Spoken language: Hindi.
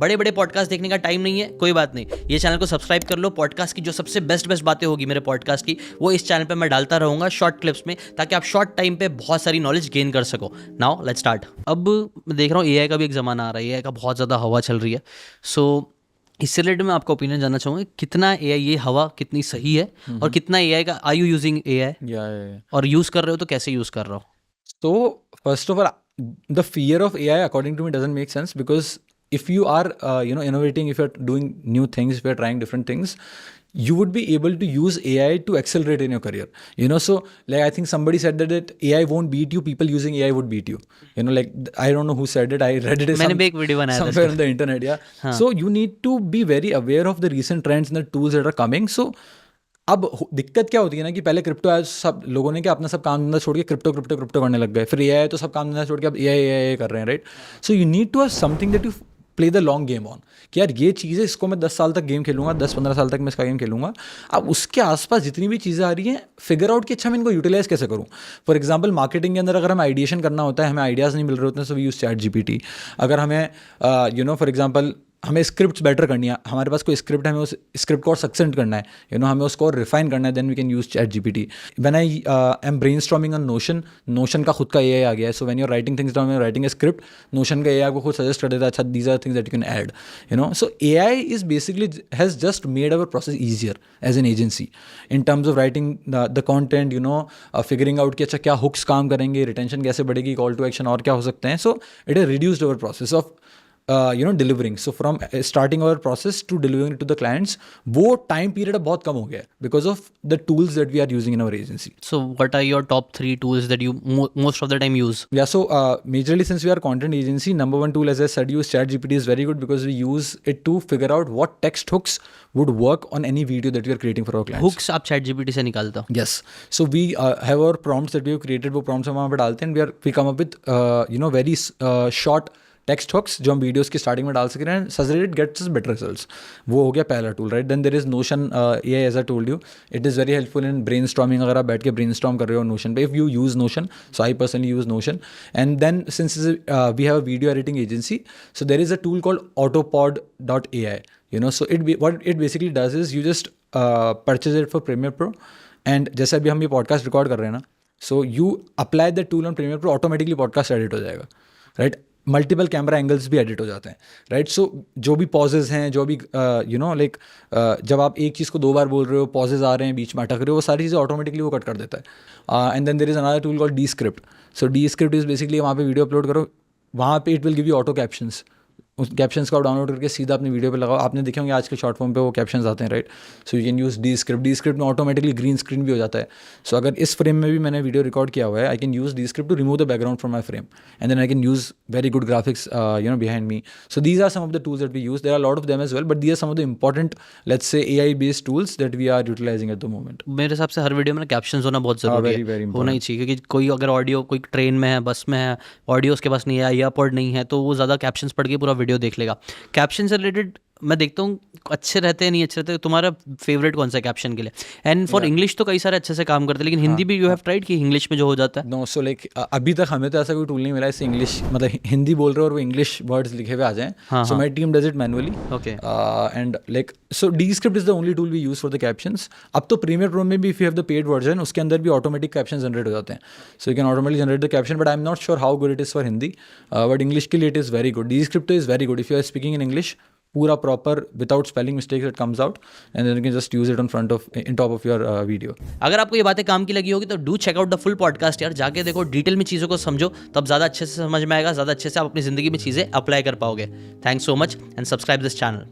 बड़े बड़े पॉडकास्ट देखने का टाइम नहीं है, कोई बात नहीं, ये चैनल को सब्सक्राइब कर लो। पॉडकास्ट की जो सबसे बेस्ट बातें होगी मेरे पॉडकास्ट की, वो इस चैनल पे मैं डालता रहूँगा शॉर्ट क्लिप्स में, ताकि आप शॉर्ट टाइम पे बहुत सारी नॉलेज गेन कर सको। Now let's start. अब मैं देख रहा हूँ एआई का भी एक ज़माना आ रहा है, एआई का बहुत ज़्यादा हवा चल रही है। सो इससे रिलेटेड मैं आपका ओपिनियन जानना चाहूँगा, कितना एआई, ये हवा कितनी सही है और कितना एआई का, आर यू यूजिंग एआई, और यूज़ कर रहे हो तो कैसे यूज़ कर रहे हो? So first of all, the fear of AI, according to me, doesn't make sense, because if you are, innovating, if you're doing new things, if you're trying different things, you would be able to use AI to accelerate in your career. So like I think somebody said that AI won't beat you, people using AI would beat you. Like I don't know who said it. I read it मैंने भी एक वीडियो बनाया था somewhere on the internet. Yeah. So you need to be very aware of the recent trends and the tools that are coming. So अब दिक्कत क्या होती है ना कि पहले क्रिप्टो आया, सब लोगों ने क्या अपना सब काम धंधा छोड़ के क्रिप्टो करने लग गए। फिर एआई आया तो सब काम धंधा छोड़ के अब एआई कर रहे हैं, right? So you need to have something that you play the long game on, कि यार ये चीज़ है, इसको मैं 10 साल तक गेम खेलूंगा, 10-15 साल तक मैं इसका गेम खेलूंगा। अब उसके आसपास जितनी भी चीज़ें आ रही हैं, फिगर आउट कि अच्छा मैं इनको यूटिलाइज कैसे करूँ। फॉर एग्जांपल मार्केटिंग के अंदर अगर हमें आइडिएशन करना होता है, हमें आइडियाज़ नहीं मिल रहे होते हैं, सो वी यूज़ ChatGPT। अगर हमें फॉर एग्जांपल हमें स्क्रिप्ट बेटर करनी है, हमारे पास कोई स्क्रिप्ट है, हमें उस स्क्रिप्ट को और सक्सेंट करना है, हमें उसको और रिफाइन करना है, then we can use ChatGPT। When I am brainstorming on Notion का खुद का AI आ गया है। So when you are writing things down, writing a script, Notion का AI आपको खुद सजेस्ट कर देता है, अच्छा these are things that you can add. So AI is basically has just made our process easier as an agency in terms of writing the content, figuring out कि अच्छा क्या हुक्स काम करेंगे, रिटेंशन कैसे बढ़ेगी, कॉल टू एक्शन और क्या हो सकते हैं। So it has reduced our process of delivering. So from starting our process to delivering to the clients, वो time period बहुत कम हो गया है because of the tools that we are using in our agency. So what are your top 3 tools that you most of the time use? Yeah, so majorly since we are content agency, number one tool, as I said, use ChatGPT is very good because we use it to figure out what text hooks would work on any video that we are creating for our clients. Hooks आप ChatGPT से निकालते हो? Yes. So we have our prompts that we have created, वो prompts हम वहाँ पे डालते हैं, we come up with very short text hooks जो हम वीडियोस की स्टार्टिंग में डाल सके हैं, such that it gets better results. वो हो गया पहला tool, right? Then there is Notion AI, as I told you, it is very helpful in brainstorming. अगर आप बैठ के ब्रेनस्टॉर्म कर रहे हो नोशन पे, if you use Notion, so I personally use Notion. And then since we have a video editing agency, so there is a tool called autopod.ai. So what it basically does is you just purchase it for Premiere Pro, and जैसे अभी हम ये पॉडकास्ट रिकॉर्ड कर रहे हैं ना, so you apply the tool on Premiere Pro, automatically podcast edit हो जाएगा, राइट? मल्टीपल कैमरा एंगल्स भी एडिट हो जाते हैं, राइट? सो जो भी पॉजेज हैं, जो भी जब आप एक चीज़ को 2 बार बोल रहे हो, पॉजेज आ रहे हैं, बीच में अटक रहे हो, वो सारी चीज़ें ऑटोमेटिकली वो कट कर देता है। And then there is another tool called Descript. So Descript is basically वहाँ पे वीडियो अपलोड करो, वहाँ पे it will give you auto captions. उस कैप्शंस को डाउनलोड करके सीधा अपनी वीडियो पे लगाओ। आपने देखे होंगे आज के शॉर्ट फॉर्म पे वो कैप्शंस आते हैं, right? So you can use Descript में ऑटोमेटिकली ग्रीन स्क्रीन भी हो जाता है। सो अगर इस फ्रेम में भी मैंने वीडियो रिकॉर्ड किया हुआ है, I can use Descript to remove the background from my frame, and then I can use very good graphics behind me. So these are some of the tools that we use. There are a lot of them as well, but these are some of the important, let's say, AI based tools that we are utilizing at the moment. मेरे हिसाब से हर वीडियो में कैप्शंस होना बहुत जरूरी है, होना ही चाहिए, क्योंकि कोई अगर ऑडियो, कोई ट्रेन में है, बस में है, ऑडियो उसके पास नहीं है, ईयरपॉड नहीं है, तो वो ज़्यादा कैप्शंस पढ़ के पूरा वीडियो देख लेगा. कैप्शन से रिलेटेड मैं देखता हूँ अच्छे रहते हैं, नहीं अच्छे रहते. तुम्हारा फेवरेट कौन सा है कैप्शन के लिए? एंड फॉर इंग्लिश तो कई सारे अच्छे से काम करते हैं, लेकिन हिंदी भी यू हैव ट्राइड कि इंग्लिश में जो हो जाता है? नो, सो लाइक अभी तक हमें तो ऐसा कोई टूल नहीं मिला इससे इंग्लिश, मतलब हिंदी बोल रहे हो और वो इंग्लिश वर्ड्स लिखे हुए आ जाएं. So my team does it manually. Okay. And like so Descript is the only tool we use for the captions. अब तो प्रीमियर प्रो में भी if you have the paid version, उसके अंदर भी ऑटोमेटिक कैप्शन जनरेट हो जाते हैं. So you can automatically generate the caption, but I am not sure how good it is for Hindi, but English के लिए it is very good. Descript is very good if you are speaking in English, पूरा proper without spelling mistakes it comes out, and then you can just use it in top of your video. अगर आपको ये बातें काम की लगी होगी तो do check out the full podcast यार. जाके देखो, डिटेल में चीज़ों को समझो, तब ज़्यादा अच्छे से समझ में आएगा, ज़्यादा अच्छे से आप अपनी ज़िंदगी में चीज़ें अप्लाई कर पाओगे. Thanks so much and subscribe this channel.